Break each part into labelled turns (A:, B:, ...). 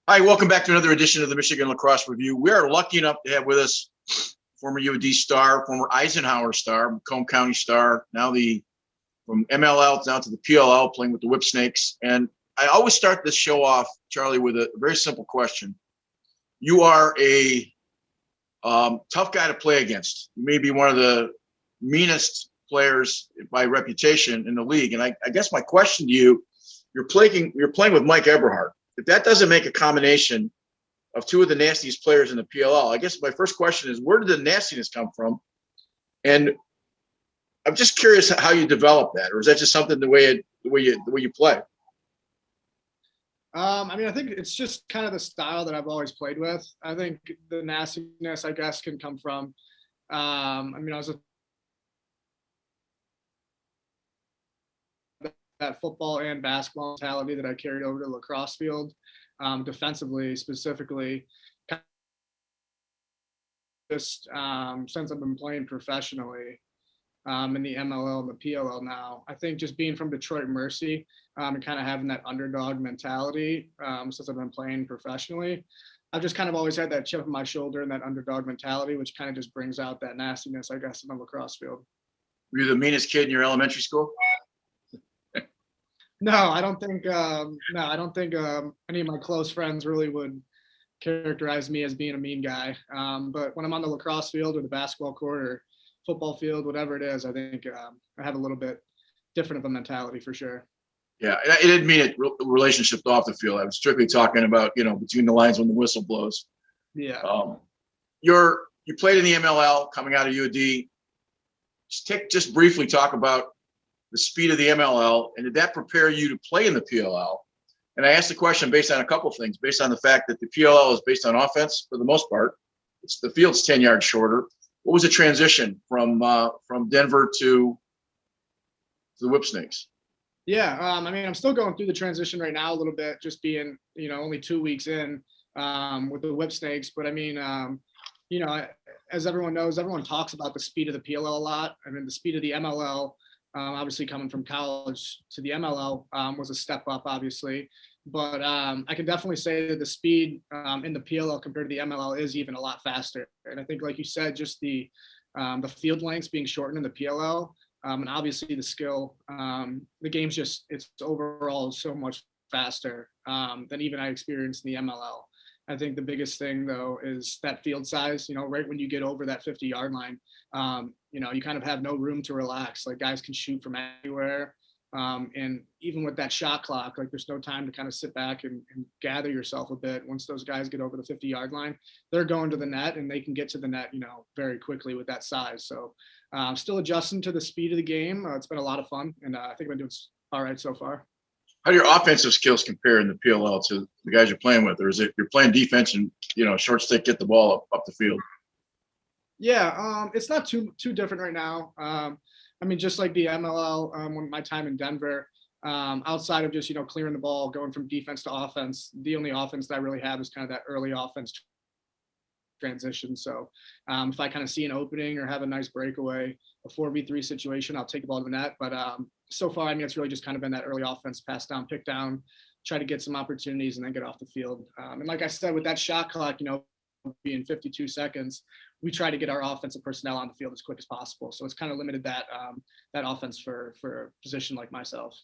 A: Hi, welcome back to another edition of the Michigan Lacrosse Review. We are lucky enough to have with us former UD star, former Eisenhower star, Macomb County star, now from MLL down to the PLL, playing with the Whipsnakes. And I always start this show off, Charlie, with a very simple question. You are a tough guy to play against. You may be one of the meanest players by reputation in the league. And I guess my question to you, you're playing with Mike Eberhard. If that doesn't make a combination of two of the nastiest players in the PLL, I guess my first question is, where did the nastiness come from? And I'm just curious how you develop that, or is that just something the way you play?
B: I think it's just kind of the style that I've always played with. I think the nastiness, I guess, can come from. I was that football and basketball mentality that I carried over to the lacrosse field, defensively specifically. Just since I've been playing professionally in the MLL and the PLL now, I think just being from Detroit Mercy and kind of having that underdog mentality since I've been playing professionally, I've just kind of always had that chip on my shoulder and that underdog mentality, which kind of just brings out that nastiness, I guess, in the lacrosse field.
A: Were you the meanest kid in your elementary school?
B: No, I don't think. Any of my close friends really would characterize me as being a mean guy. But when I'm on the lacrosse field or the basketball court or football field, whatever it is, I think I have a little bit different of a mentality for sure.
A: Yeah, I didn't mean it relationship off the field. I was strictly talking about between the lines when the whistle blows.
B: Yeah.
A: You played in the MLL coming out of UD. Just briefly talk about the speed of the MLL, and did that prepare you to play in the PLL? And I asked the question based on a couple of things, based on the fact that the PLL is based on offense for the most part. The field's 10 yards shorter. What was the transition from Denver to the Whipsnakes?
B: Yeah, I'm still going through the transition right now a little bit, just being only 2 weeks in with the Whipsnakes. But as everyone knows, everyone talks about the speed of the PLL a lot. The speed of the MLL. Obviously, coming from college to the MLL was a step up, obviously. But I can definitely say that the speed in the PLL compared to the MLL is even a lot faster. And I think, like you said, just the field lengths being shortened in the PLL, and obviously the skill, the game's it's overall so much faster than even I experienced in the MLL. I think the biggest thing, though, is that field size. Right when you get over that 50-yard line, you kind of have no room to relax. Like, guys can shoot from anywhere. And even with that shot clock, like, there's no time to kind of sit back and gather yourself a bit. Once those guys get over the 50-yard line, they're going to the net, and they can get to the net, very quickly with that size. So I'm still adjusting to the speed of the game. It's been a lot of fun, and I think I've been doing all right so far.
A: How do your offensive skills compare in the PLL to the guys you're playing with? Or is it you're playing defense and, short stick, get the ball up the field?
B: Yeah, it's not too different right now. Just like the MLL, when my time in Denver, outside of just, clearing the ball, going from defense to offense, the only offense that I really have is kind of that early offense transition. So if I kind of see an opening or have a nice breakaway, a 4v3 situation, I'll take the ball to the net. But so far, it's really just kind of been that early offense, pass down, pick down, try to get some opportunities and then get off the field. And like I said, with that shot clock, being 52 seconds, we try to get our offensive personnel on the field as quick as possible. So it's kind of limited that offense for a position like myself.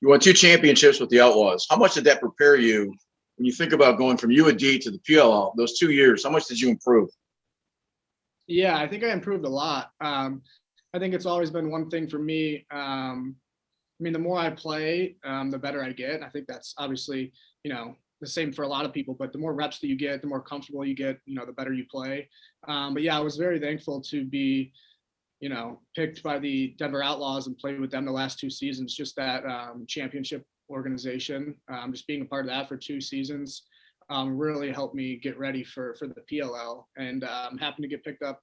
A: You won 2 championships with the Outlaws. How much did that prepare you when you think about going from UAD to the PLL, those 2 years? How much did you improve?
B: Yeah, I think I improved a lot. I think it's always been one thing for me. The more I play, the better I get. I think that's obviously, the same for a lot of people, but the more reps that you get, the more comfortable you get, the better you play. But yeah, I was very thankful to be, picked by the Denver Outlaws and played with them the last 2 seasons, just that championship organization. Just being a part of that for 2 seasons really helped me get ready for the PLL. And I'm happy to get picked up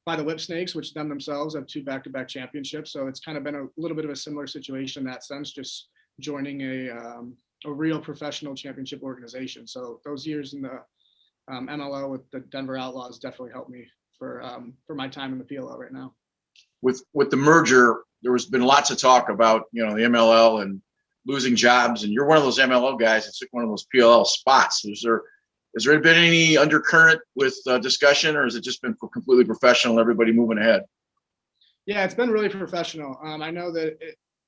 B: by the Whipsnakes, which them themselves have 2 back-to-back championships. So it's kind of been a little bit of a similar situation in that sense, just joining a real professional championship organization. So those years in the MLL with the Denver Outlaws definitely helped me for my time in the PLL right now.
A: With the merger, there has been lots of talk about the MLL and losing jobs, and you're one of those MLL guys that took one of those PLL spots. Has there been any undercurrent with discussion, or has it just been completely professional, everybody moving ahead?
B: Yeah, it's been really professional. I know that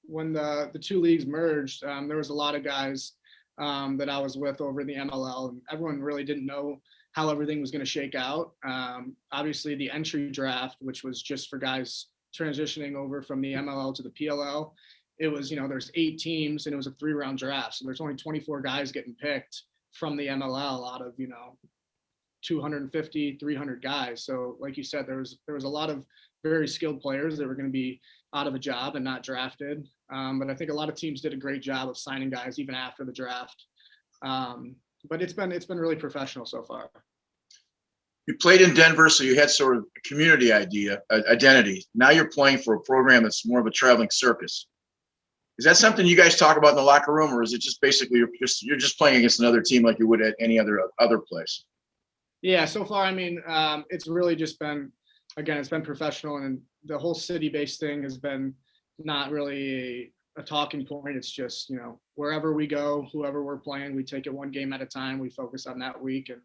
B: when the two leagues merged, there was a lot of guys that I was with over in the MLL, and everyone really didn't know how everything was going to shake out. Obviously, the entry draft, which was just for guys transitioning over from the MLL to the PLL, it was, there's 8 teams and it was a 3-round draft. So there's only 24 guys getting picked from the MLL out of, 250, 300 guys. So like you said, there was a lot of very skilled players that were going to be out of a job and not drafted. But I think a lot of teams did a great job of signing guys even after the draft. But it's been really professional so far.
A: You played in Denver, so you had sort of a community identity. Now you're playing for a program that's more of a traveling circus. Is that something you guys talk about in the locker room, or is it just basically you're just playing against another team like you would at any other place?
B: Yeah, so far, it's really just been, again, it's been professional, and the whole city-based thing has been not really a talking point. It's just, wherever we go, whoever we're playing, we take it one game at a time. We focus on that week, and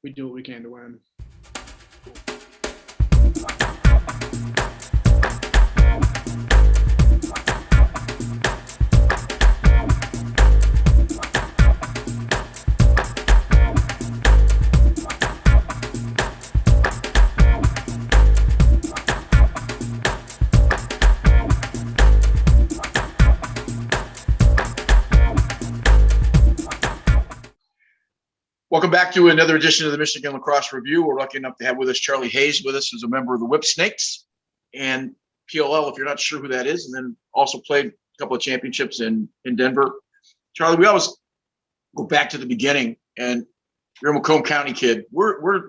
B: we do what we can to win.
A: Welcome back to another edition of the Michigan Lacrosse Review. We're lucky enough to have with us Charlie Hayes with us, who's a member of the Whipsnakes and PLL, if you're not sure who that is, and then also played a couple of championships in Denver. Charlie, we always go back to the beginning, and you're a Macomb County kid.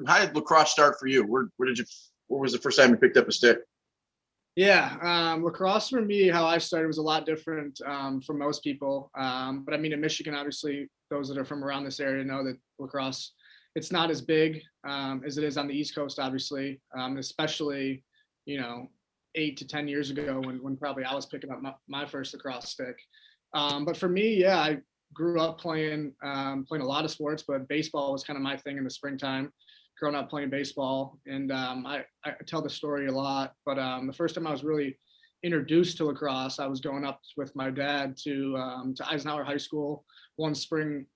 A: How did lacrosse start for you? Where was the first time you picked up a stick?
B: Yeah, lacrosse for me, how I started was a lot different from most people. But in Michigan, obviously, those that are from around this area know that lacrosse, it's not as big as it is on the East Coast, obviously, especially, 8 to 10 years ago when probably I was picking up my first lacrosse stick. But for me, yeah, I grew up playing a lot of sports, but baseball was kind of my thing in the springtime. Growing up playing baseball, and I tell the story a lot, but the first time I was really introduced to lacrosse, I was going up with my dad to Eisenhower High School one spring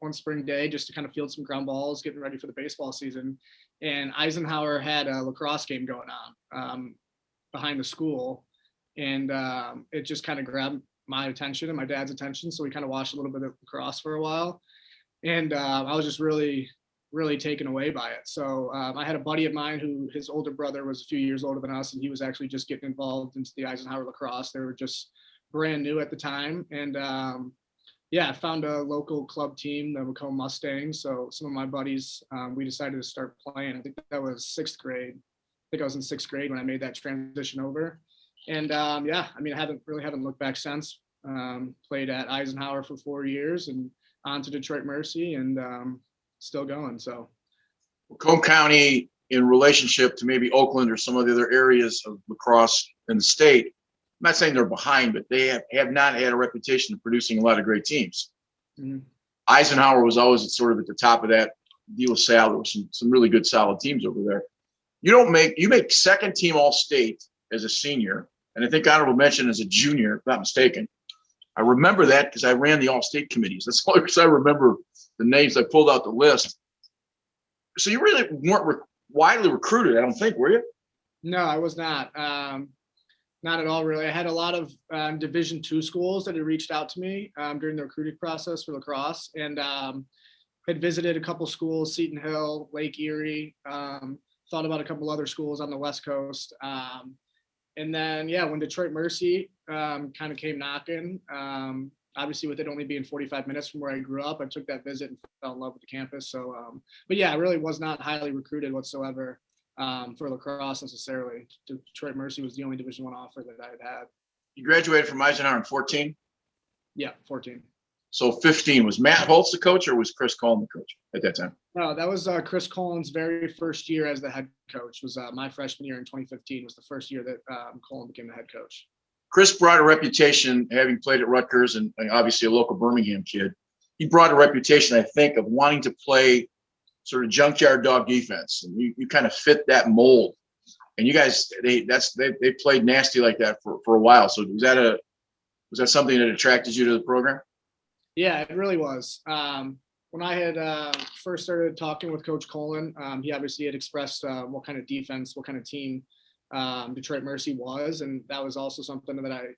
B: day just to kind of field some ground balls, getting ready for the baseball season. And Eisenhower had a lacrosse game going on behind the school, and it just kind of grabbed my attention and my dad's attention. So we kind of watched a little bit of lacrosse for a while, and I was just really taken away by it. So I had a buddy of mine who his older brother was a few years older than us, and he was actually just getting involved into the Eisenhower lacrosse. They were just brand new at the time. And I found a local club team, the Macomb Mustangs. So some of my buddies, we decided to start playing. I think that was 6th grade. I think I was in 6th grade when I made that transition over. And I haven't looked back since. Played at Eisenhower for 4 years and on to Detroit Mercy, and still going. So
A: Macomb County, in relationship to maybe Oakland or some of the other areas of lacrosse in the state, I'm not saying they're behind, but they have not had a reputation of producing a lot of great teams. Mm-hmm. Eisenhower was always sort of at the top of that deal of sale. There were some really good solid teams over there. You make second team All-State as a senior, and I think honorable mention as a junior, if not mistaken. I remember that because I ran the All-State committees. That's all because I remember the names. I pulled out the list. So you really weren't widely recruited, I don't think, were you?
B: No, I was not. Not at all, really. I had a lot of Division II schools that had reached out to me during the recruiting process for lacrosse, and had visited a couple schools, Seton Hill, Lake Erie, thought about a couple other schools on the West Coast. And then, when Detroit Mercy kind of came knocking, obviously with it only being 45 minutes from where I grew up, I took that visit and fell in love with the campus. So, I really was not highly recruited whatsoever for lacrosse necessarily. Detroit Mercy was the only Division I offer that I had.
A: You graduated from Eisenhower in 14?
B: Yeah, 14.
A: So 15, was Matt Holtz the coach or was Chris Coleman the coach at that time?
B: No, that was Chris Coleman's very first year as the head coach. Was my freshman year in 2015 was the first year that Coleman became the head coach.
A: Chris brought a reputation, having played at Rutgers and obviously a local Birmingham kid. He brought a reputation, I think, of wanting to play sort of junkyard dog defense. And you kind of fit that mold. And you guys, they played nasty like that for a while. So was that something that attracted you to the program?
B: Yeah, it really was. When I had first started talking with Coach Colin, he obviously had expressed what kind of defense, what kind of team Detroit Mercy was, and that was also something that I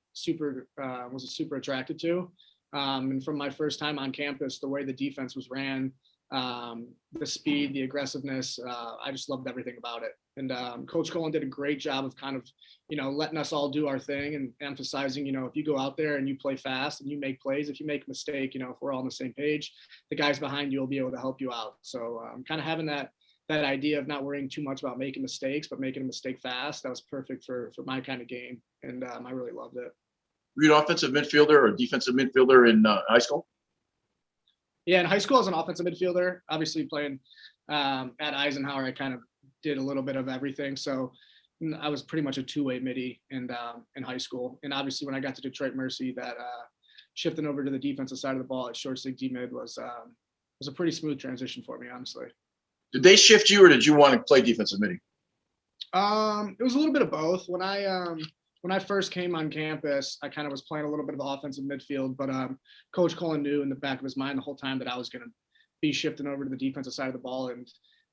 B: was super attracted to. And from my first time on campus, the way the defense was ran, the speed, the aggressiveness, I just loved everything about it. And Coach Colin did a great job of kind of, letting us all do our thing and emphasizing, if you go out there and you play fast and you make plays, if you make a mistake, if we're all on the same page, the guys behind you will be able to help you out. So kind of having that idea of not worrying too much about making mistakes, but making a mistake fast, that was perfect for my kind of game. And I really loved it.
A: Were you an offensive midfielder or defensive midfielder in high school?
B: Yeah, in high school, I was an offensive midfielder. Obviously, playing at Eisenhower, I kind of did a little bit of everything. So I was pretty much a two-way midi in high school. And obviously, when I got to Detroit Mercy, that shifting over to the defensive side of the ball at short stick D-mid was a pretty smooth transition for me, honestly.
A: Did they shift you, or did you want to play defensive midi?
B: It was a little bit of both. When I first came on campus, I kind of was playing a little bit of offensive midfield, but Coach Colin knew in the back of his mind the whole time that I was going to be shifting over to the defensive side of the ball. And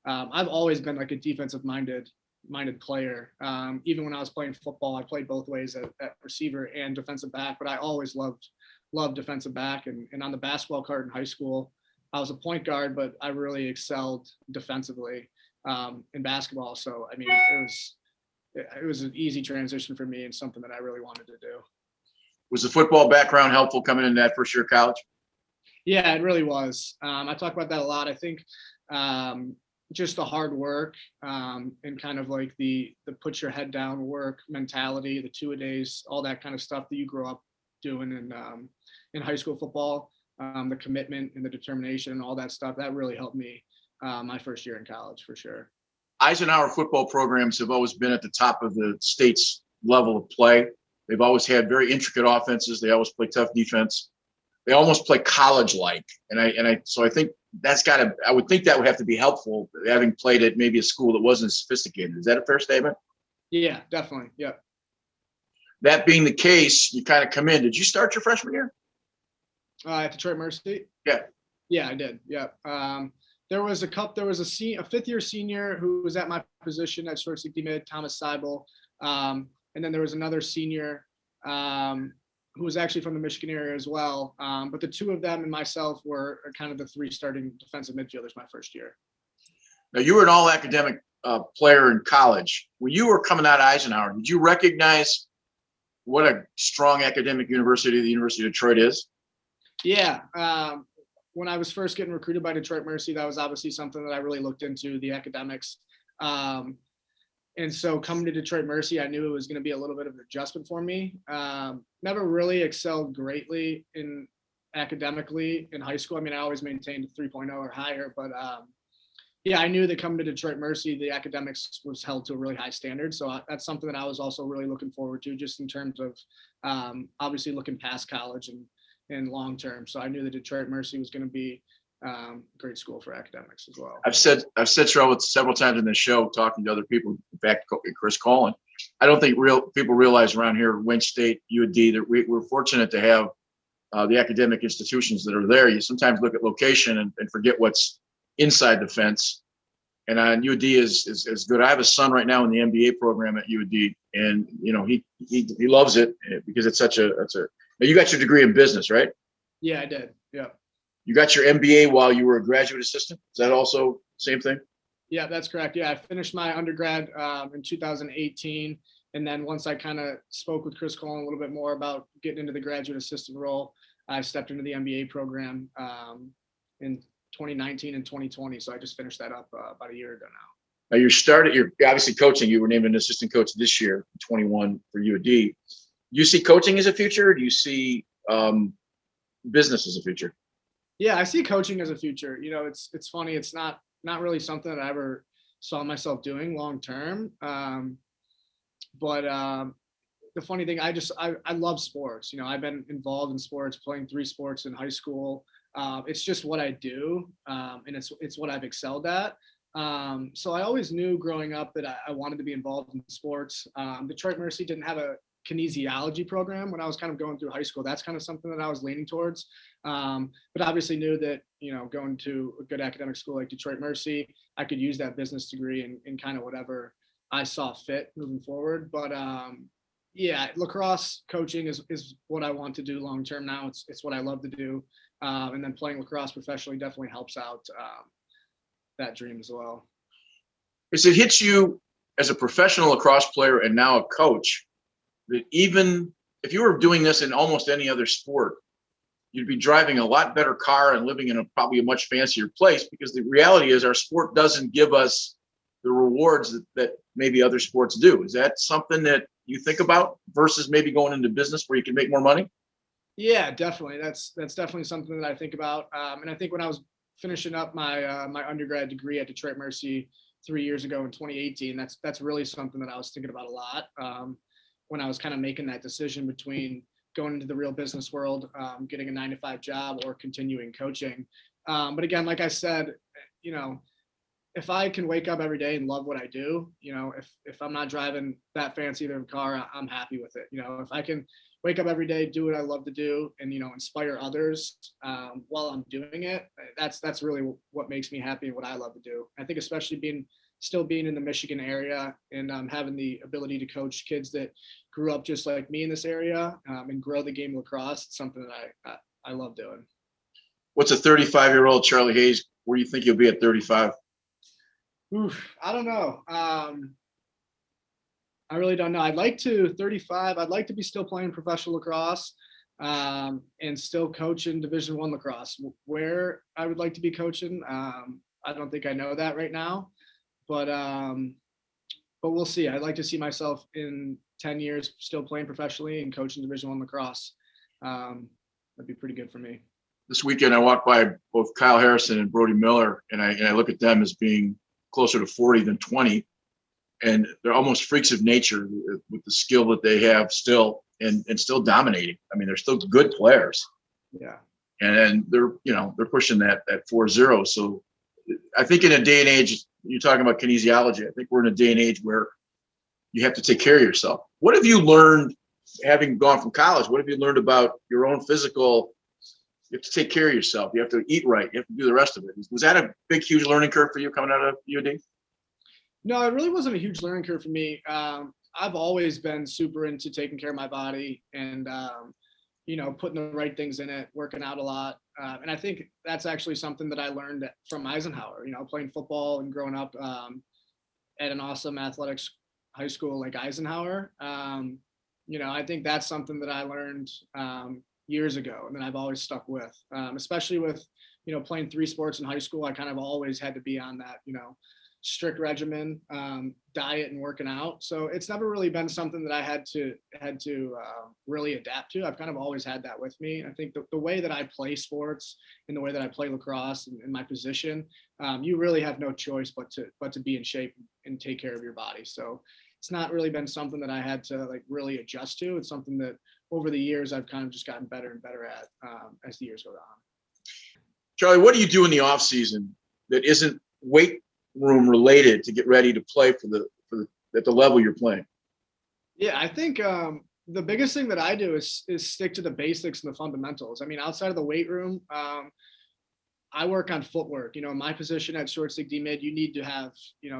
B: I've always been like a defensive minded player. Even when I was playing football, I played both ways at receiver and defensive back, but I always loved defensive back. And on the basketball court in high school, I was a point guard, but I really excelled defensively in basketball. So, I mean, it was an easy transition for me and something that I really wanted to do.
A: Was the football background helpful coming in that first year of college?
B: Yeah, it really was. I talk about that a lot. I think just the hard work and kind of like the put your head down work mentality, the two-a-days, all that kind of stuff that you grow up doing in high school football, the commitment and the determination and all that stuff, that really helped me my first year in college for sure.
A: Eisenhower football programs have always been at the top of the state's level of play. They've always had very intricate offenses. They always play tough defense. They almost play college-like. So I think I would think that would have to be helpful, having played at maybe a school that wasn't as sophisticated. Is that a fair statement?
B: Yeah, definitely. Yep.
A: That being the case, you kind of come in. Did you start your freshman year?
B: At Detroit Mercy?
A: Yeah.
B: Yeah, I did. Yeah. There was a fifth-year senior who was at my position at short stick D-mid, Thomas Seibel. And then there was another senior who was actually from the Michigan area as well. But the two of them and myself were kind of the three starting defensive midfielders my first year.
A: Now, you were an all-academic player in college. When you were coming out of Eisenhower, did you recognize what a strong academic university the University of Detroit is?
B: Yeah. When I was first getting recruited by Detroit Mercy, that was obviously something that I really looked into, the academics. And so coming to Detroit Mercy, I knew it was going to be a little bit of an adjustment for me. Never really excelled greatly academically in high school. I mean, I always maintained a 3.0 or higher, but yeah, I knew that coming to Detroit Mercy, the academics was held to a really high standard. So that's something that I was also really looking forward to, just in terms of obviously looking past college and long term. So I knew that Detroit Mercy was going to be a great school for academics as well. I've said
A: several times in this show, talking to other people, in fact, Chris Collin, I don't think people realize around here, Wayne State, UD, that we're fortunate to have the academic institutions that are there. You sometimes look at location and forget what's inside the fence. And UD is good. I have a son right now in the MBA program at UD, and he loves it because it's now you got your degree in business, right?
B: Yeah, I did. Yeah.
A: You got your MBA while you were a graduate assistant. Is that also the same thing?
B: Yeah, that's correct. Yeah, I finished my undergrad in 2018. And then once I kind of spoke with Chris Collin a little bit more about getting into the graduate assistant role, I stepped into the MBA program in 2019 and 2020. So I just finished that up about a year ago now.
A: Now you're obviously coaching. You were named an assistant coach this year, 21 for UD. Do you see coaching as a future, or do you see business as a future?
B: Yeah, I see coaching as a future. It's funny. It's not really something that I ever saw myself doing long term. But the funny thing, I love sports. I've been involved in sports, playing 3 sports in high school. It's just what I do, and it's what I've excelled at. So I always knew growing up that I wanted to be involved in sports. Detroit Mercy didn't have a kinesiology program when I was kind of going through high school. That's kind of something that I was leaning towards. But obviously knew that, going to a good academic school like Detroit Mercy, I could use that business degree in kind of whatever I saw fit moving forward. But yeah, lacrosse coaching is what I want to do long term now. It's what I love to do. And then playing lacrosse professionally definitely helps out that dream as well.
A: Is it hits you as a professional lacrosse player and now a coach that even if you were doing this in almost any other sport, you'd be driving a lot better car and living in probably a much fancier place, because the reality is our sport doesn't give us the rewards that maybe other sports do. Is that something that you think about versus maybe going into business where you can make more money?
B: Yeah, definitely. That's definitely something that I think about. And I think when I was finishing up my my undergrad degree at Detroit Mercy 3 years ago in 2018, that's really something that I was thinking about a lot when I was kind of making that decision between going into the real business world, getting a 9-to-5 job, or continuing coaching. But again, like I said, if I can wake up every day and love what I do, if I'm not driving that fancy of a car, I'm happy with it. If I can wake up every day, do what I love to do, and inspire others while I'm doing it, that's really what makes me happy and what I love to do. I think especially still being in the Michigan area and having the ability to coach kids that grew up just like me in this area and grow the game of lacrosse, it's something that I love doing.
A: What's a 35-year-old Charlie Hayes? Where do you think you'll be at 35?
B: I don't know. I really don't know. I'd like to 35. I'd like to be still playing professional lacrosse and still coaching Division I lacrosse. Where I would like to be coaching, I don't think I know that right now, but we'll see. I'd like to see myself in 10 years still playing professionally and coaching Division I lacrosse. That'd be pretty good for me.
A: This weekend, I walked by both Kyle Harrison and Brody Miller, and I look at them as being closer to 40 than 20. And they're almost freaks of nature with the skill that they have still and still dominating. I mean, they're still good players.
B: Yeah.
A: And they're pushing that 4-0. So I think in a day and age, you're talking about kinesiology. I think we're in a day and age where you have to take care of yourself. What have you learned, having gone from college? What have you learned about your own physical? You have to take care of yourself. You have to eat right. You have to do the rest of it. Was that a big, huge learning curve for you coming out of UD?
B: No, it really wasn't a huge learning curve for me. I've always been super into taking care of my body and, putting the right things in it, working out a lot. And I think that's actually something that I learned from Eisenhower, playing football and growing up at an awesome athletics high school like Eisenhower. I think that's something that I learned years ago and that I've always stuck with, especially with, playing 3 sports in high school. I kind of always had to be on that, strict regimen, diet and working out. So it's never really been something that I had to really adapt to. I've kind of always had that with me. I think the way that I play sports and the way that I play lacrosse and my position, you really have no choice but to be in shape and take care of your body. So it's not really been something that I had to really adjust to. It's something that over the years I've kind of just gotten better and better at as the years go on.
A: Charlie, what do you do in the off season that isn't weight room related to get ready to play at the level you're playing?
B: Yeah, I think the biggest thing that I do is stick to the basics and the fundamentals. I mean, outside of the weight room, I work on footwork. My position at short stick D mid, you need to have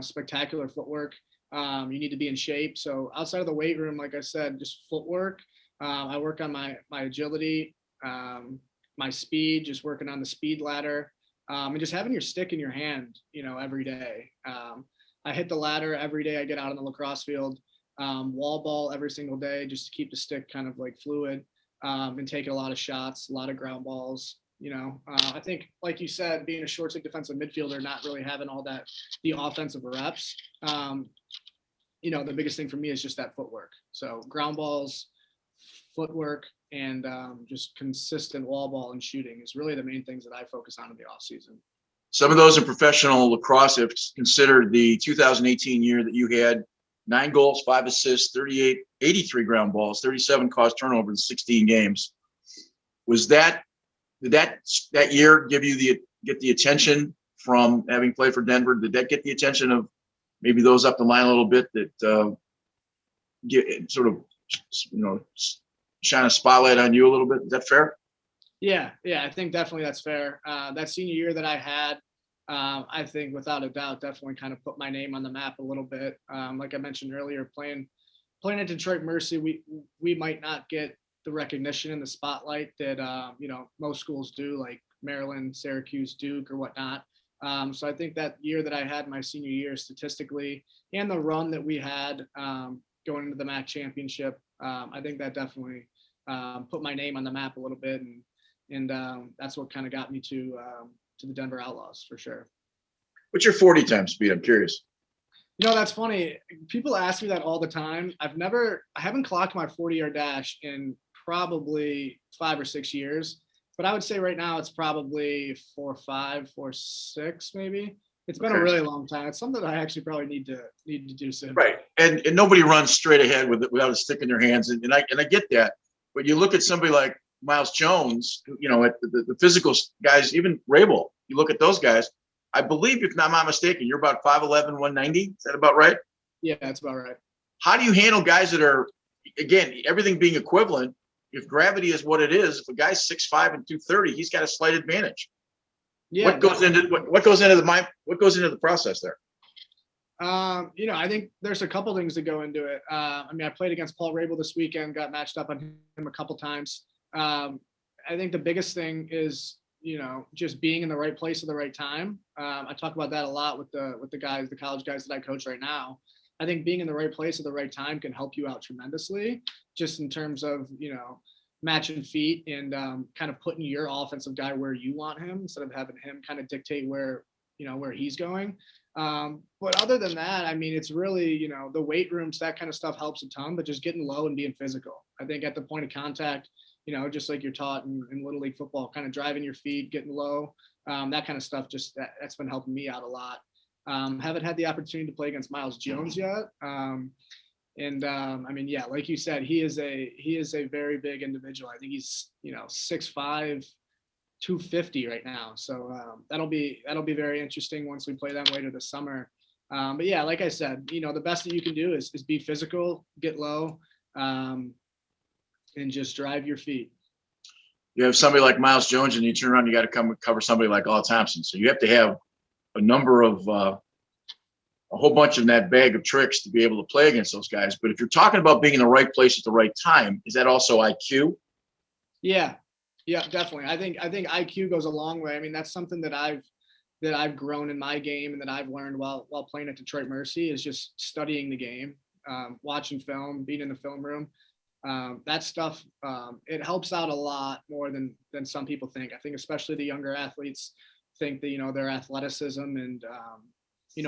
B: spectacular footwork. You need to be in shape. So outside of the weight room, like I said, just footwork. I work on my agility, my speed, just working on the speed ladder. And just having your stick in your hand, every day. I hit the ladder every day I get out on the lacrosse field, wall ball every single day, just to keep the stick kind of fluid, and taking a lot of shots, a lot of ground balls. I think, like you said, being a short stick defensive midfielder, not really having all the offensive reps. The biggest thing for me is just that footwork. So ground balls, footwork, and just consistent wall ball and shooting is really the main things that I focus on in the off season.
A: Some of those in professional lacrosse have considered the 2018 year that you had 9 goals, 5 assists, 83 ground balls, 37 caused turnovers in 16 games. Did that year get the attention from having played for Denver? Did that get the attention of maybe those up the line a little bit that get sort of, shine a spotlight on you a little bit? Is that fair?
B: Yeah, I think definitely that's fair. That senior year that I had, I think without a doubt, definitely kind of put my name on the map a little bit. Like I mentioned earlier, playing at Detroit Mercy, we might not get the recognition and the spotlight that most schools do, like Maryland, Syracuse, Duke, or whatnot. So I think that year that I had my senior year, statistically, and the run that we had going into the MAC championship, I think that definitely put my name on the map a little bit, and that's what kind of got me to the Denver Outlaws for sure.
A: What's your 40 time speed? I'm curious.
B: That's funny. People ask me that all the time. I haven't clocked my 40-yard dash in probably 5 or 6 years, but I would say right now it's probably 4.5, 4.6 maybe. It's been a really long time. It's something that I actually probably need to do soon.
A: Right, and nobody runs straight ahead without a stick in their hands, and I get that. But you look at somebody like Miles Jones, at the physical guys, even Rabel. You look at those guys. I believe, if I'm not mistaken, you're about 5'11", 190. Is that about right?
B: Yeah, that's about right.
A: How do you handle guys that are, again, everything being equivalent? If gravity is what it is, if a guy's 6'5" and 230, he's got a slight advantage.
B: Yeah.
A: What goes into the process there?
B: I think there's a couple things that go into it. I played against Paul Rabel this weekend, got matched up on him a couple times. I think the biggest thing is, just being in the right place at the right time. I talk about that a lot with the guys, the college guys that I coach right now. I think being in the right place at the right time can help you out tremendously, just in terms of, matching feet and kind of putting your offensive guy where you want him instead of having him kind of dictate where he's going. But other than that, it's really, the weight rooms, that kind of stuff helps a ton, but just getting low and being physical. I think at the point of contact, just like you're taught in Little League football, kind of driving your feet, getting low, that kind of stuff, just that's been helping me out a lot. Haven't had the opportunity to play against Miles Jones yet. Like you said, he is a very big individual. I think he's, 6'5", 250 right now. So that'll be very interesting once we play them later this summer. But yeah, like I said, the best that you can do is be physical, get low, and just drive your feet.
A: You have somebody like Miles Jones, and you turn around, you got to come cover somebody like Al Thompson. So you have to have a number of a whole bunch in that bag of tricks to be able to play against those guys. But if you're talking about being in the right place at the right time, is that also IQ?
B: Yeah, definitely. I think IQ goes a long way. That's something that I've grown in my game and that I've learned while playing at Detroit Mercy, is just studying the game, watching film, being in the film room. That stuff, it helps out a lot more than some people think. I think especially the younger athletes think that, their athleticism and,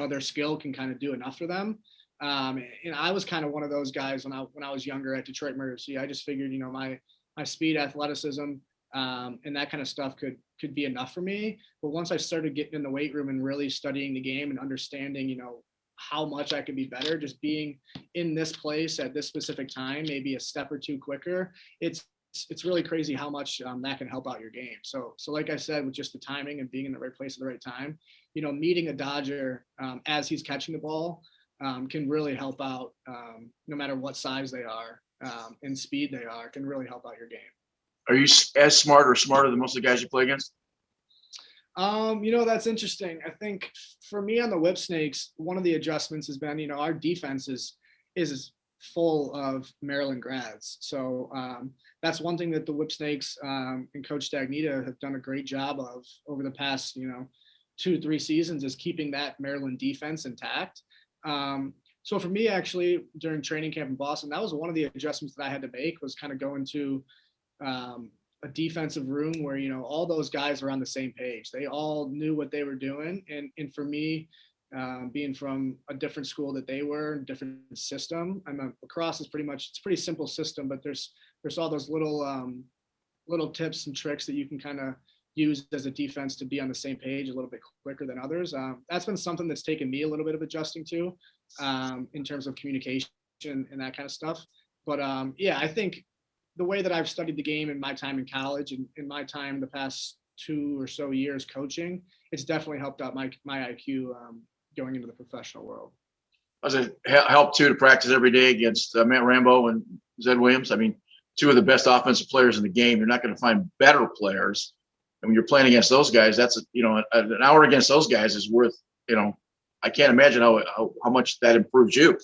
B: their skill can kind of do enough for them. And I was kind of one of those guys when I was younger at Detroit Mercy. I just figured, my speed, athleticism, and that kind of stuff could be enough for me. But once I started getting in the weight room and really studying the game and understanding, how much I could be better, just being in this place at this specific time, maybe a step or two quicker, it's really crazy how much that can help out your game. So like I said, with just the timing and being in the right place at the right time, meeting a Dodger as he's catching the ball can really help out, no matter what size they are and speed they are, can really help out your game.
A: Are you as smart or smarter than most of the guys you play against?
B: That's interesting. I think for me on the Whipsnakes, one of the adjustments has been, our defense is full of Maryland grads. So that's one thing that the Whipsnakes and Coach Stagnita have done a great job of over the past, 2-3 seasons, is keeping that Maryland defense intact. So for me, actually, during training camp in Boston, that was one of the adjustments that I had to make, was kind of go into a defensive room where, all those guys were on the same page. They all knew what they were doing. And for me, being from a different school that they were, different system, Lacrosse is it's a pretty simple system, but there's all those little tips and tricks that you can kind of use as a defense to be on the same page a little bit quicker than others. That's been something that's taken me a little bit of adjusting to. in terms of communication and that kind of stuff. But yeah, I think the way that I've studied the game in my time in college and in my time the past 2 or so years coaching, it's definitely helped out my IQ going into the professional world.
A: Does it help too to practice every day against Matt Rambo and Zed Williams? I mean, two of the best offensive players in the game. You're not going to find better players. And when you're playing against those guys, that's, an hour against those guys is worth, I can't imagine how much that improves you.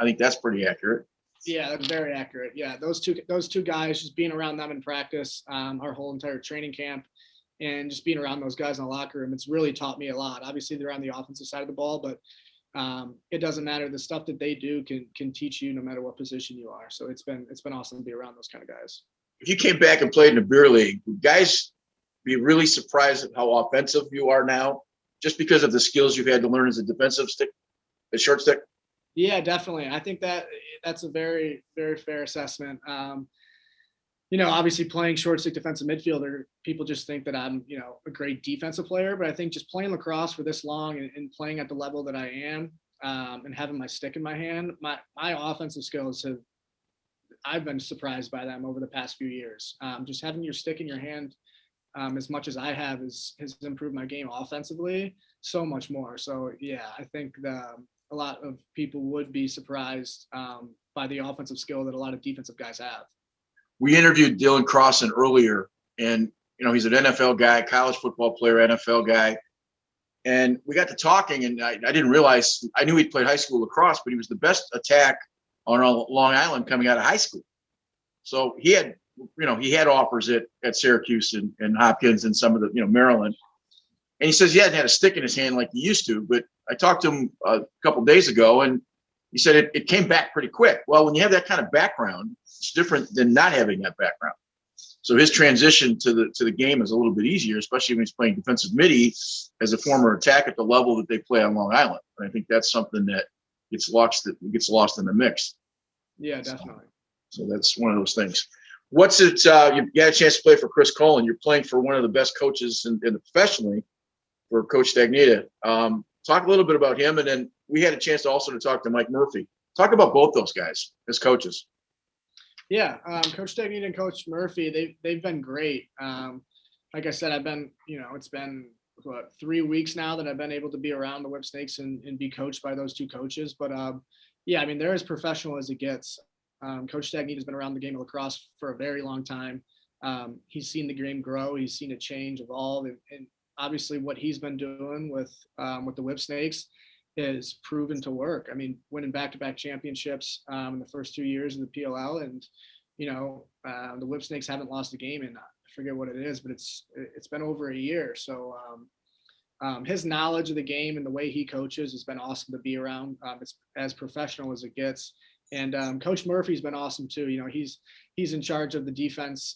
A: I think that's pretty accurate.
B: Yeah, that's very accurate. Yeah, those two guys, just being around them in practice, our whole entire training camp, and just being around those guys in the locker room, it's really taught me a lot. Obviously, they're on the offensive side of the ball, but it doesn't matter. The stuff that they do can teach you no matter what position you are. So it's been awesome to be around those kind of guys. If
A: you came back and played in the beer league, would guys be really surprised at how offensive you are now, just because of the skills you've had to learn as a defensive stick, a short stick?
B: Yeah, definitely. I think that's a very, very fair assessment. Obviously playing short stick defensive midfielder, people just think that I'm, a great defensive player, but I think just playing lacrosse for this long and playing at the level that I am, and having my stick in my hand, my offensive skills I've been surprised by them over the past few years. Just having your stick in your hand, as much as I have has improved my game offensively so much more. So yeah, I think a lot of people would be surprised by the offensive skill that a lot of defensive guys have. We interviewed Dylan Crossan earlier, and he's an NFL guy, college football player, NFL guy, and we got to talking, and I didn't realize, I knew he'd played high school lacrosse, but he was the best attack on Long Island coming out of high school. So he had offers at Syracuse and Hopkins and some of the Maryland, and he says he hadn't had a stick in his hand like he used to. But I talked to him a couple of days ago, and he said it came back pretty quick. Well, when you have that kind of background, it's different than not having that background. So his transition to the game is a little bit easier, especially when he's playing defensive midi as a former attack at the level that they play on Long Island. And I think that's something that gets lost in the mix. Yeah, definitely. So that's one of those things. What's it? You got a chance to play for Chris Cullen. You're playing for one of the best coaches in professionally, for Coach Stagnita. Talk a little bit about him, and then we had a chance to talk to Mike Murphy. Talk about both those guys as coaches. Yeah, Coach Stagnita and Coach Murphy, they've been great. Like I said, I've been, it's been 3 weeks now that I've been able to be around the Whipsnakes and be coached by those two coaches. But yeah, I mean, they're as professional as it gets. Coach Stagnita has been around the game of lacrosse for a very long time. He's seen the game grow. He's seen it change, evolve, and obviously what he's been doing with the Whipsnakes is proven to work. I mean, winning back-to-back championships in the first 2 years of the PLL, and the Whipsnakes haven't lost a game in, I forget what it is, but it's been over a year. So his knowledge of the game and the way he coaches has been awesome to be around. It's as professional as it gets. And Coach Murphy's been awesome too. He's in charge of the defense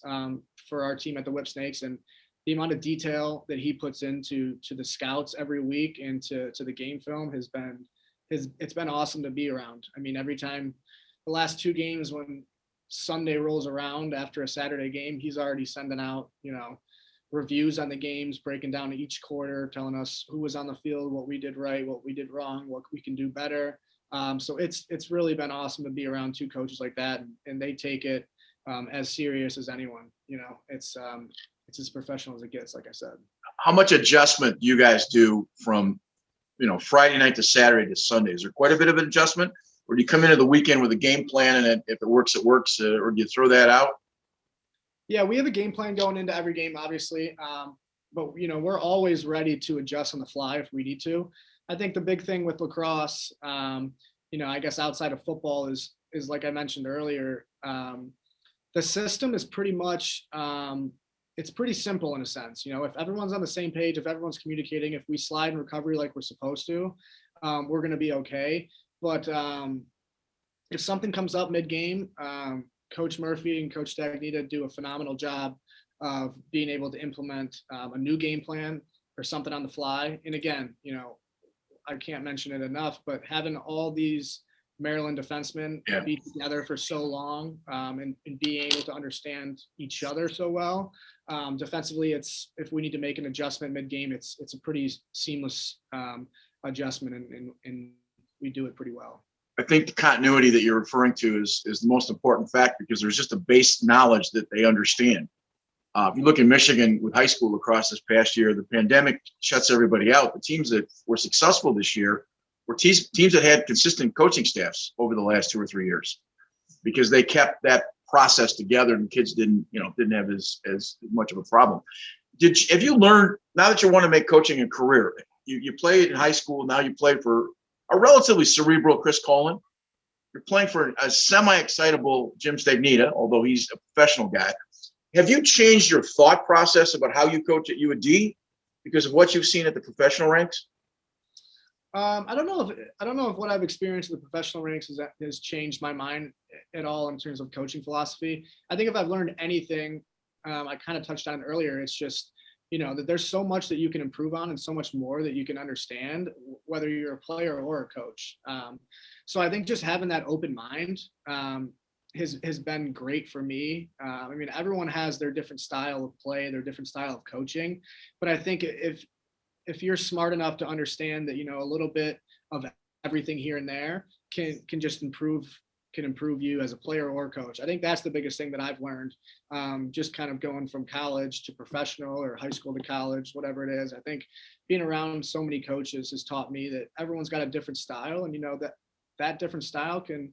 B: for our team at the Whipsnakes, and the amount of detail that he puts into the scouts every week and to the game film it's been awesome to be around. I mean, every time, the last 2 games, when Sunday rolls around after a Saturday game, he's already sending out, reviews on the games, breaking down each quarter, telling us who was on the field, what we did right, what we did wrong, what we can do better. So it's really been awesome to be around 2 coaches like that, and they take it as serious as anyone. It's as professional as it gets, like I said. How much adjustment do you guys do from, Friday night to Saturday to Sunday? Is there quite a bit of an adjustment, or do you come into the weekend with a game plan, and if it works, it works, or do you throw that out? Yeah, we have a game plan going into every game, obviously, but we're always ready to adjust on the fly if we need to. I think the big thing with lacrosse, I guess outside of football is like I mentioned earlier, the system is pretty much, it's pretty simple in a sense. If everyone's on the same page, if everyone's communicating, if we slide in recovery like we're supposed to, we're going to be okay. But if something comes up mid-game, Coach Murphy and Coach Stagnita do a phenomenal job of being able to implement a new game plan or something on the fly. And again, I can't mention it enough, but having all these Maryland defensemen be together for so long and being able to understand each other so well. Defensively, if we need to make an adjustment mid-game, it's a pretty seamless adjustment and we do it pretty well.
A: I think the continuity that you're referring to is the most important fact, because there's just a base knowledge that they understand. If you look in Michigan with high school lacrosse this past year, the pandemic shuts everybody out. The teams that were successful this year were teams that had consistent coaching staffs over the last 2 or 3 years, because they kept that process together and kids didn't have as much of a problem. Have you learned, now that you want to make coaching a career, you played in high school, now you play for a relatively cerebral Chris Colin. You're playing for a semi-excitable Jim Stagnita, although he's a professional guy. Have you changed your thought process about how you coach at UAD because of what you've seen at the professional ranks?
B: I don't know if what I've experienced in the professional ranks has changed my mind at all in terms of coaching philosophy. I think if I've learned anything, I kind of touched on it earlier, it's just, that there's so much that you can improve on and so much more that you can understand, whether you're a player or a coach. So I think just having that open mind has been great for me. I mean, everyone has their different style of play, their different style of coaching, but I think if you're smart enough to understand that, a little bit of everything here and there can just improve you as a player or coach. I think that's the biggest thing that I've learned, just kind of going from college to professional or high school to college, whatever it is. I think being around so many coaches has taught me that everyone's got a different style, and that different style can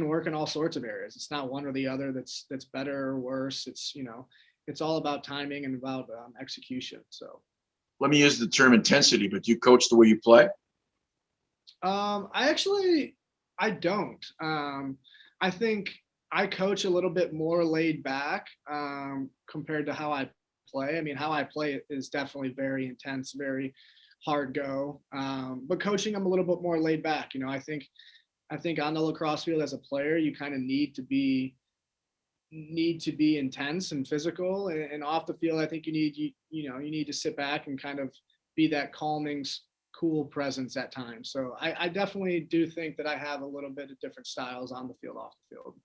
B: work in all sorts of areas. It's not one or the other that's better or worse. It's all about timing and about execution. So
A: let me use the term intensity, but do you coach the way you play?
B: I don't. I think I coach a little bit more laid back compared to how I play. I mean, how I play is definitely very intense, very hard go. But coaching, I'm a little bit more laid back. I think on the lacrosse field as a player, you kind of need to be intense and physical, and off the field, I think you need to sit back and kind of be that calming, cool presence at times. So I definitely do think that I have a little bit of different styles on the field, off the field.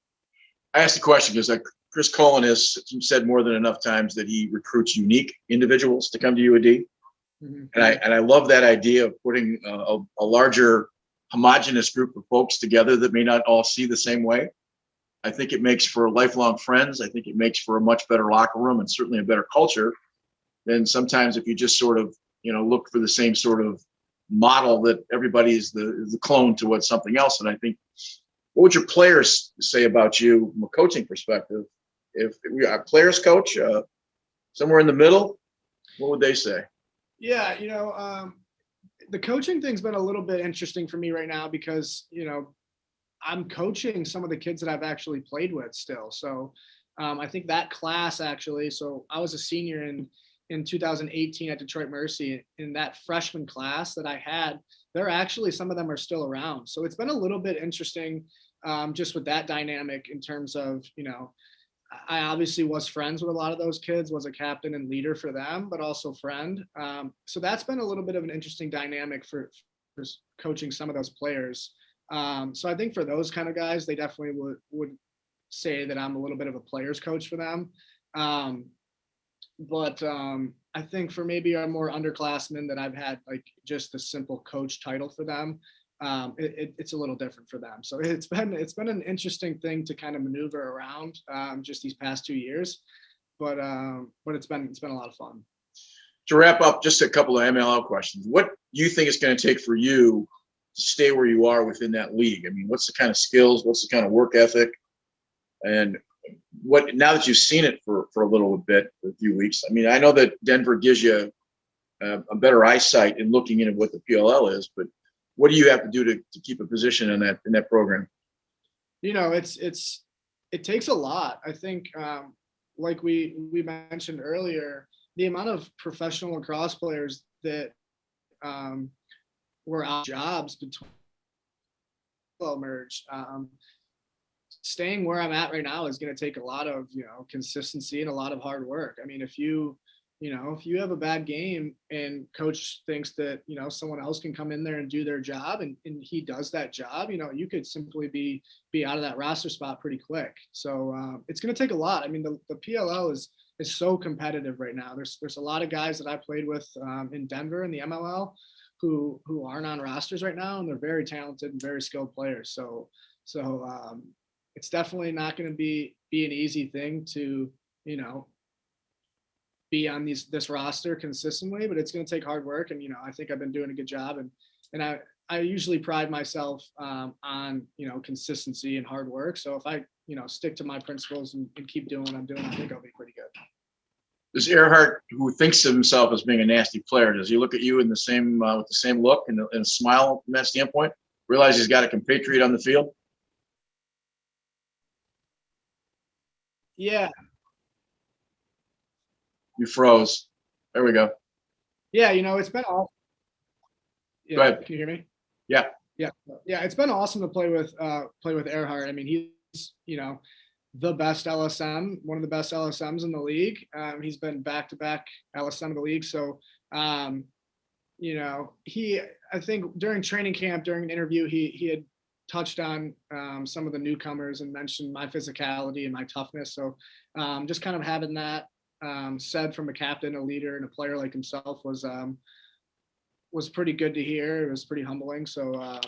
A: I asked the question because Chris Cullen has said more than enough times that he recruits unique individuals to come to UAD. Mm-hmm. And I love that idea of putting a larger homogenous group of folks together that may not all see the same way. I think it makes for lifelong friends. I think it makes for a much better locker room and certainly a better culture than sometimes if you just sort of, look for the same sort of model that everybody is the clone to what something else. And I think, what would your players say about you from a coaching perspective? If we are players coach somewhere in the middle, what would they say?
B: Yeah, the coaching thing's been a little bit interesting for me right now because, I'm coaching some of the kids that I've actually played with still. So I think that class actually, so I was a senior in 2018 at Detroit Mercy. In that freshman class that I had, some of them are still around. So it's been a little bit interesting just with that dynamic in terms of, I obviously was friends with a lot of those kids, was a captain and leader for them, but also friend. So that's been a little bit of an interesting dynamic for coaching some of those players. So I think for those kind of guys, they definitely would say that I'm a little bit of a player's coach for them. But I think for maybe our more underclassmen that I've had like just the simple coach title for them, it's a little different for them. So it's been an interesting thing to kind of maneuver around just these past 2 years, but it's been a lot of fun.
A: To wrap up, just a couple of MLL questions. What do you think it's going to take for you to stay where you are within that league? I mean, what's the kind of skills? What's the kind of work ethic? And now that you've seen it for a little bit, for a few weeks, I mean, I know that Denver gives you a better eyesight in looking into what the PLL is, but what do you have to do to keep a position in that program?
B: It takes a lot. I think, like we mentioned earlier, the amount of professional lacrosse players that were out of jobs between merge. Staying where I'm at right now is going to take a lot of, consistency and a lot of hard work. I mean, if you have a bad game and coach thinks that, someone else can come in there and do their job and he does that job, you could simply be out of that roster spot pretty quick. So it's going to take a lot. I mean, the PLL is so competitive right now. There's a lot of guys that I played with in Denver in the MLL who aren't on rosters right now, and they're very talented and very skilled players. So it's definitely not going to be an easy thing to, you know, be on this roster consistently, but it's going to take hard work. And, you know, I think I've been doing a good job, and I usually pride myself on, you know, consistency and hard work. So if I, you know, stick to my principles and keep doing what I'm doing, I think I'll be pretty good.
A: Does Earhart, who thinks of himself as being a nasty player, does he look at you in the same with the same look and a smile from that standpoint? Realize he's got a compatriot on the field?
B: Yeah.
A: You froze. There we go.
B: Yeah, you know, it's been awesome. Yeah,
A: Go ahead.
B: can you hear me?
A: Yeah.
B: Yeah. It's been awesome to play with Earhart. I mean, he's, you know, the best LSM, one of the best LSMs in the league. He's been back-to-back LSM of the league. So, you know, I think during training camp, during an interview, he had touched on some of the newcomers and mentioned my physicality and my toughness. So just kind of having that said from a captain, a leader, and a player like himself was pretty good to hear. It was pretty humbling. So,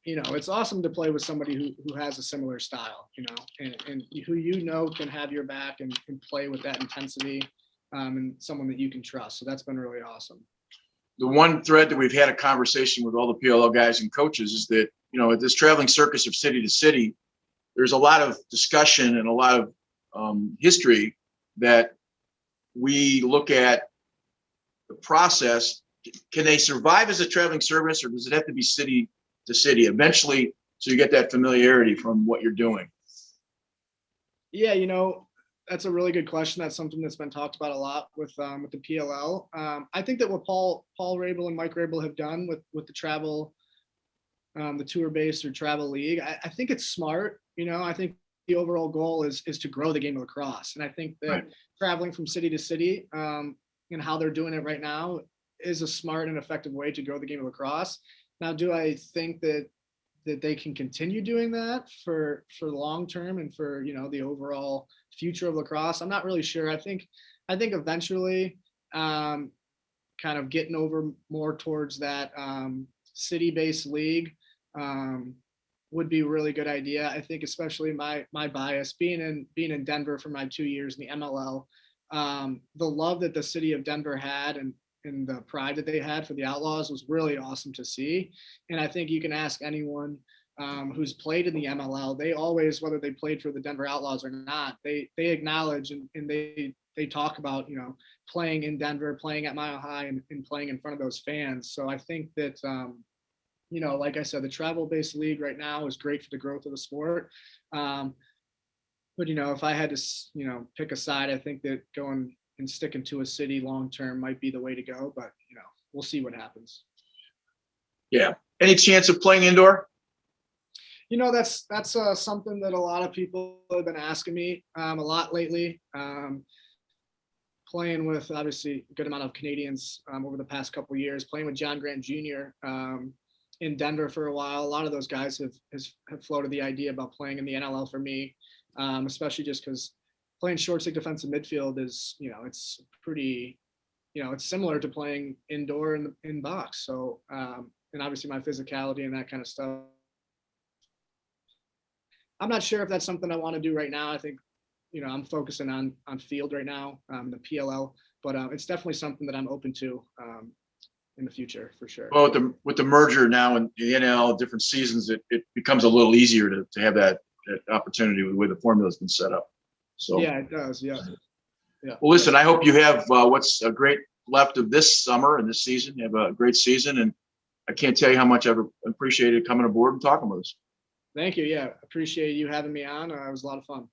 B: you know, it's awesome to play with somebody who has a similar style, you know, and who, you know, can have your back and play with that intensity, and someone that you can trust. So that's been really awesome.
A: The one thread that we've had a conversation with all the PLL guys and coaches is that, you know, at this traveling circus of city to city, there's a lot of discussion and a lot of history that we look at the process. Can they survive as a traveling service, or does it have to be city to city eventually, so you get that familiarity from what you're doing?
B: Yeah, you know, that's a really good question. That's something that's been talked about a lot with the PLL. I think that what Paul Rabel and Mike Rabel have done with the travel, the tour-based or travel league, I think it's smart. You know, I think the overall goal is to grow the game of lacrosse, and I think that
A: Right.
B: traveling from city to city, and how they're doing it right now, is a smart and effective way to grow the game of lacrosse. Now, do I think that they can continue doing that for long term and for, you know, the overall future of lacrosse? I'm not really sure. I think eventually, kind of getting over more towards that city-based league would be a really good idea. I think especially my bias being in Denver for my 2 years in the MLL, the love that the city of Denver had and the pride that they had for the Outlaws was really awesome to see. And I think you can ask anyone who's played in the MLL, they always, whether they played for the Denver Outlaws or not, they acknowledge and they talk about, you know, playing in Denver, playing at Mile High, and playing in front of those fans. So I think that, you know, like I said, the travel-based league right now is great for the growth of the sport. But, you know, if I had to, you know, pick a side, I think that going and sticking to a city long-term might be the way to go, but, you know, we'll see what happens.
A: Yeah. Any chance of playing indoor?
B: You know, that's something that a lot of people have been asking me a lot lately. Playing with, obviously, a good amount of Canadians over the past couple of years, playing with John Grant Jr. In Denver for a while. A lot of those guys have floated the idea about playing in the NLL for me, especially just because playing short stick defensive midfield is, you know, it's pretty, you know, it's similar to playing indoor in box. So, and obviously my physicality and that kind of stuff. I'm not sure if that's something I want to do right now. I think, you know, I'm focusing on field right now, the PLL, but it's definitely something that I'm open to in the future for sure.
A: Well, with the merger now and the NL, different seasons, it becomes a little easier to have that opportunity with the way the formula has been set up. So
B: yeah, it does. Yeah.
A: Well, listen, I hope you have what's a great left of this summer and this season. You have a great season, and I can't tell you how much I've appreciated coming aboard and talking with us.
B: Thank you. Yeah, appreciate you having me on. It was a lot of fun.